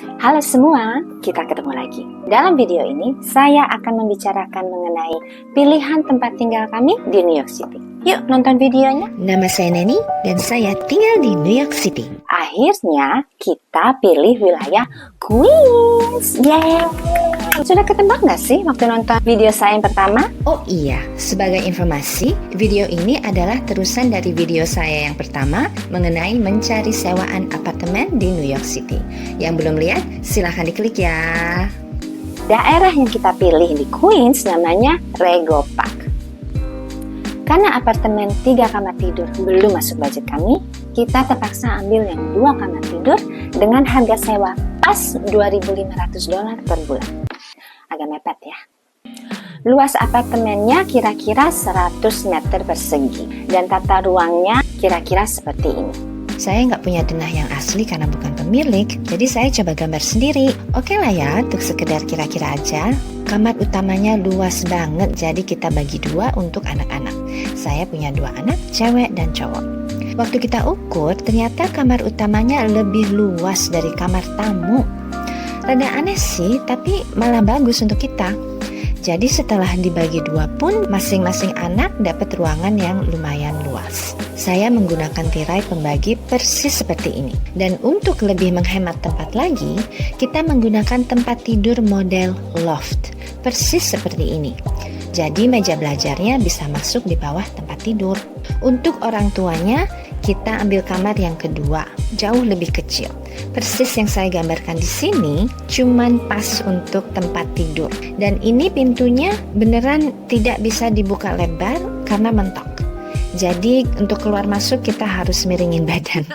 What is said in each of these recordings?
Halo semua, kita ketemu lagi. Dalam video ini, saya akan membicarakan mengenai pilihan tempat tinggal kami di New York City. Yuk nonton videonya. Nama saya Neni dan saya tinggal di New York City. Akhirnya kita pilih wilayah Queens. Yeay! Sudah ketebak nggak sih waktu nonton video saya yang pertama? Oh iya, sebagai informasi, video ini adalah terusan dari video saya yang pertama mengenai mencari sewaan apartemen di New York City. Yang belum lihat, silahkan diklik ya. Daerah yang kita pilih di Queens namanya Rego Park. Karena apartemen 3 kamar tidur belum masuk budget kami, kita terpaksa ambil yang 2 kamar tidur dengan harga sewa pas $2.500 per bulan. Agak mepet ya. Luas apartemennya kira-kira 100 meter persegi dan tata ruangnya kira-kira seperti ini. Saya nggak punya denah yang asli karena bukan pemilik, jadi saya coba gambar sendiri. Oke lah ya, untuk sekedar kira-kira aja. Kamar utamanya luas banget, jadi kita bagi 2 untuk anak-anak. Saya punya 2 anak, cewek dan cowok. Waktu kita ukur, ternyata kamar utamanya lebih luas dari kamar tamu. Rada aneh sih, tapi malah bagus untuk kita. Jadi setelah dibagi 2 pun, masing-masing anak dapat ruangan yang lumayan luas. Saya menggunakan tirai pembagi persis seperti ini. Dan untuk lebih menghemat tempat lagi, kita menggunakan tempat tidur model loft, persis seperti ini. Jadi meja belajarnya bisa masuk di bawah tempat tidur. Untuk orang tuanya, kita ambil kamar yang kedua, jauh lebih kecil. Persis yang saya gambarkan di sini, cuman pas untuk tempat tidur. Dan ini pintunya beneran tidak bisa dibuka lebar karena mentok. Jadi untuk keluar masuk kita harus miringin badan.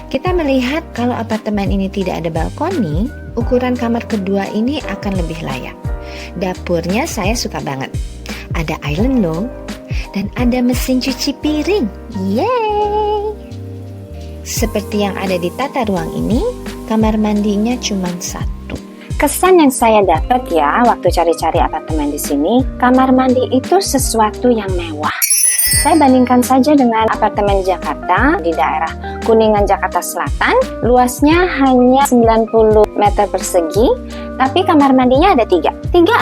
Kita melihat kalau apartemen ini tidak ada balkoni, ukuran kamar kedua ini akan lebih layak. Dapurnya saya suka banget. Ada island loh, dan ada mesin cuci piring. Yeay! Seperti yang ada di tata ruang ini, kamar mandinya cuma 1. Kesan yang saya dapat ya waktu cari-cari apartemen di sini, kamar mandi itu sesuatu yang mewah. Saya bandingkan saja dengan apartemen di Jakarta, di daerah Kuningan, Jakarta Selatan. Luasnya hanya 90 meter persegi, tapi kamar mandinya ada 3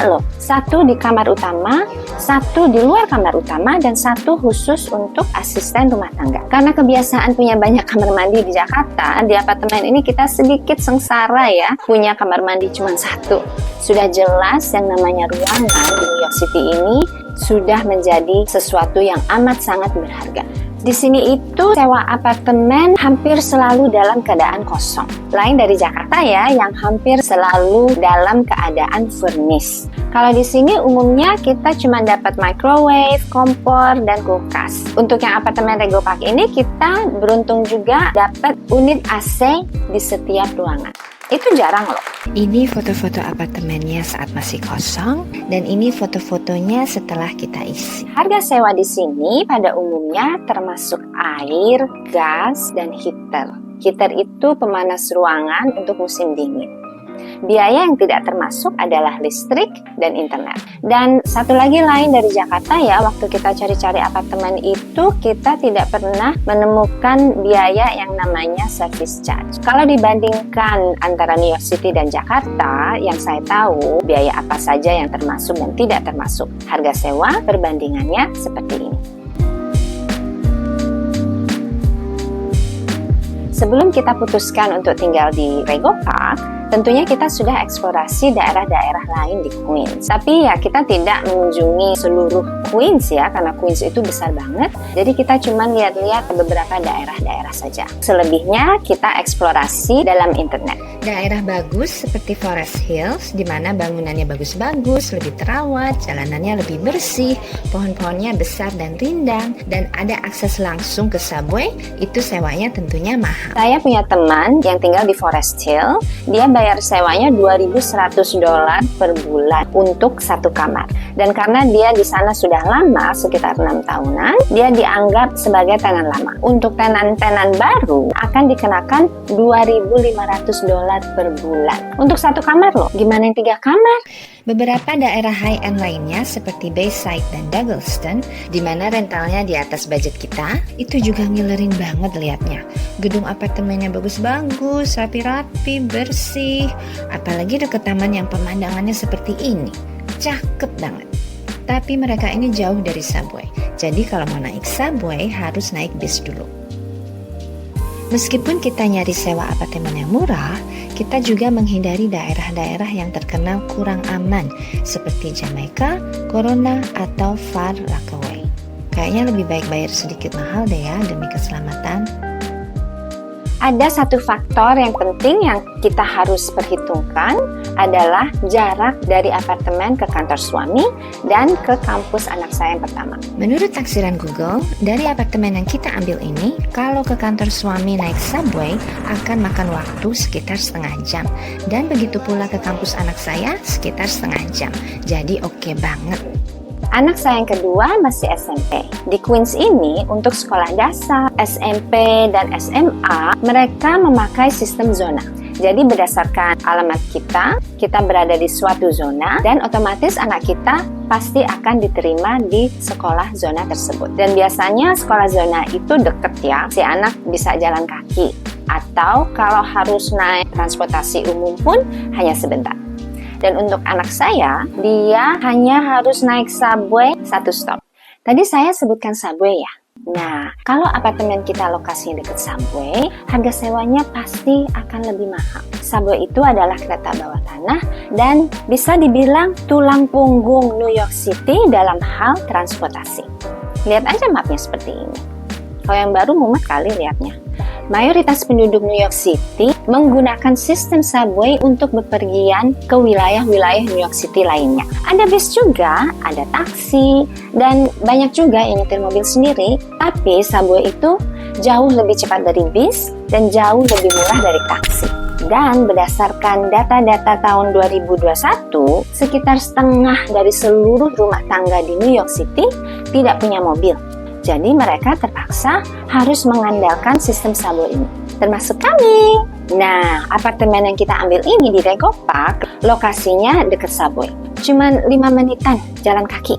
loh. 1 di kamar utama, 1 di luar kamar utama, dan 1 khusus untuk asisten rumah tangga. Karena kebiasaan punya banyak kamar mandi di Jakarta, di apartemen ini kita sedikit sengsara ya, punya kamar mandi cuma 1. Sudah jelas yang namanya ruangan di New York City ini sudah menjadi sesuatu yang amat sangat berharga. Di sini itu sewa apartemen hampir selalu dalam keadaan kosong. Lain dari Jakarta ya, yang hampir selalu dalam keadaan furnished. Kalau di sini umumnya kita cuma dapat microwave, kompor, dan kulkas. Untuk yang apartemen Rego Park ini kita beruntung juga dapat unit AC di setiap ruangan. Itu jarang loh. Ini foto-foto apartemennya saat masih kosong, dan ini foto-fotonya setelah kita isi. Harga sewa di sini pada umumnya termasuk air, gas, dan heater. Heater itu pemanas ruangan untuk musim dingin. Biaya yang tidak termasuk adalah listrik dan internet. Dan satu lagi lain dari Jakarta ya, waktu kita cari-cari apartemen itu kita tidak pernah menemukan biaya yang namanya service charge. Kalau dibandingkan antara New York City dan Jakarta, yang saya tahu biaya apa saja yang termasuk dan tidak termasuk. Harga sewa perbandingannya seperti ini. Sebelum kita putuskan untuk tinggal di Rego Park, tentunya kita sudah eksplorasi daerah-daerah lain di Queens. Tapi ya kita tidak mengunjungi seluruh Queens ya, karena Queens itu besar banget. Jadi kita cuma lihat-lihat beberapa daerah-daerah saja. Selebihnya kita eksplorasi dalam internet. Daerah bagus seperti Forest Hills, di mana bangunannya bagus-bagus, lebih terawat, jalanannya lebih bersih, pohon-pohonnya besar dan rindang, dan ada akses langsung ke subway, itu sewanya tentunya mahal. Saya punya teman yang tinggal di Forest Hill, dia bayar sewanya $2.100 per bulan untuk 1 kamar. Dan karena dia di sana sudah lama, sekitar 6 tahunan, dia dianggap sebagai tenan lama. Untuk tenan-tenan baru akan dikenakan $2.500 per bulan. Untuk 1 kamar loh, gimana yang 3 kamar? Beberapa daerah high-end lainnya seperti Bayside dan Douglaston, di mana rentalnya di atas budget kita, itu juga ngilerin banget liatnya. Gedung apartemennya bagus-bagus, rapi-rapi, bersih, apalagi deket taman yang pemandangannya seperti ini. Cakep banget. Tapi mereka ini jauh dari subway, jadi kalau mau naik subway harus naik bis dulu. Meskipun kita nyari sewa apartemen yang murah, kita juga menghindari daerah-daerah yang terkenal kurang aman seperti Jamaica, Corona, atau Far Rockaway. Kayaknya lebih baik bayar sedikit mahal deh ya demi keselamatan. Ada satu faktor yang penting yang kita harus perhitungkan adalah jarak dari apartemen ke kantor suami dan ke kampus anak saya yang pertama. Menurut taksiran Google, dari apartemen yang kita ambil ini, kalau ke kantor suami naik subway akan makan waktu sekitar setengah jam. Dan begitu pula ke kampus anak saya sekitar setengah jam. Jadi oke banget. Anak saya yang kedua masih SMP. Di Queens ini untuk sekolah dasar, SMP, dan SMA, mereka memakai sistem zona. Jadi berdasarkan alamat kita berada di suatu zona dan otomatis anak kita pasti akan diterima di sekolah zona tersebut. Dan biasanya sekolah zona itu deket ya, si anak bisa jalan kaki. Atau kalau harus naik transportasi umum pun hanya sebentar. Dan untuk anak saya, dia hanya harus naik subway 1 stop. Tadi saya sebutkan subway ya. Nah, kalau apartemen kita lokasinya dekat subway, harga sewanya pasti akan lebih mahal. Subway itu adalah kereta bawah tanah dan bisa dibilang tulang punggung New York City dalam hal transportasi. Lihat aja mapnya seperti ini. Kalau yang baru mumet kali lihatnya. Mayoritas penduduk New York City menggunakan sistem subway untuk bepergian ke wilayah-wilayah New York City lainnya. Ada bis juga, ada taksi, dan banyak juga yang nyetir mobil sendiri. Tapi subway itu jauh lebih cepat dari bis dan jauh lebih murah dari taksi. Dan berdasarkan data-data tahun 2021, sekitar setengah dari seluruh rumah tangga di New York City tidak punya mobil. Jadi mereka terpaksa harus mengandalkan sistem subway ini, termasuk kami. Nah, apartemen yang kita ambil ini di Rego Park, lokasinya dekat subway. Cuman 5 menitan jalan kaki.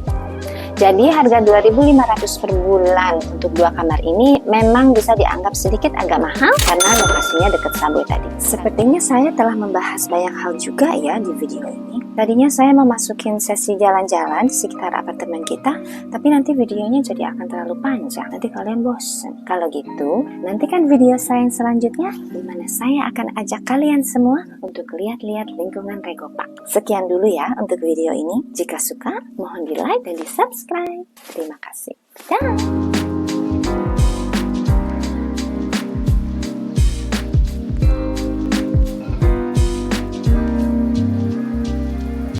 Jadi harga 2.500 per bulan untuk 2 kamar ini memang bisa dianggap sedikit agak mahal karena lokasinya dekat subway tadi. Sepertinya saya telah membahas banyak hal juga ya di video ini. Tadinya saya mau masukin sesi jalan-jalan di sekitar apartemen kita, tapi nanti videonya jadi akan terlalu panjang. Nanti kalian bosen. Kalau gitu, nantikan video saya yang selanjutnya di mana saya akan ajak kalian semua untuk lihat-lihat lingkungan Rego Park. Sekian dulu ya untuk video ini. Jika suka, mohon di like dan di subscribe. Terima kasih. Dah.